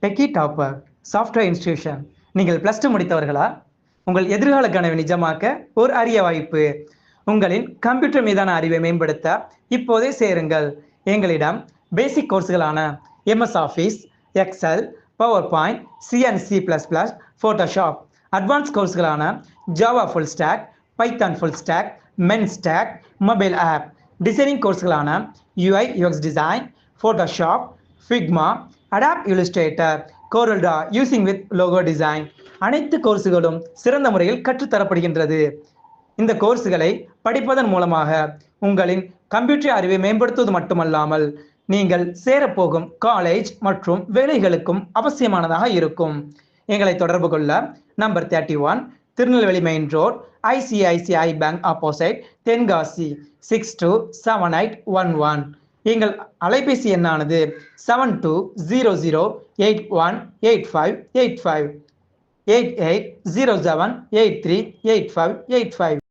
Techie topper software institution. நீங்கள் +2 முடித்தவர்களா? உங்கள் எதிர்கால கனவை நிஜமாக்க ஒரு அரிய வாய்ப்பு. உங்களின் கம்ப்யூட்டர் மீதான அறிவை மேம்படுத்த இப்போதே சேருங்கள். எங்களிடம் பேசிக் கோர்ஸ்களான MS Office, Excel, PowerPoint, C++, Photoshop, advance கோர்ஸ்களான Java full stack, Python full stack, mean stack, mobile app, designing கோர்ஸ்களான UI UX design, Photoshop, Figma, Adobe Illustrator, CorelDRAW using with logo design அனைத்து கோர்ஸுகளும் சிறந்த முறையில் கற்றுத்தரப்படுகின்றது. இந்த கோர்ஸ்களை படிப்பதன் மூலமாக உங்களின் கம்ப்யூட்டர் அறிவை மேம்படுத்துவது மட்டுமல்லாமல் நீங்கள் சேரப்போகும் காலேஜ் மற்றும் வேலைகளுக்கும் அவசியமானதாக இருக்கும். எங்களை தொடர்பு கொள்ள number 31 Tirunelveli main road, ICICI bank opposite, Tenkasi 627811. எங்கள் அலைபேசி எண்ணானது 7200818585 8807838585.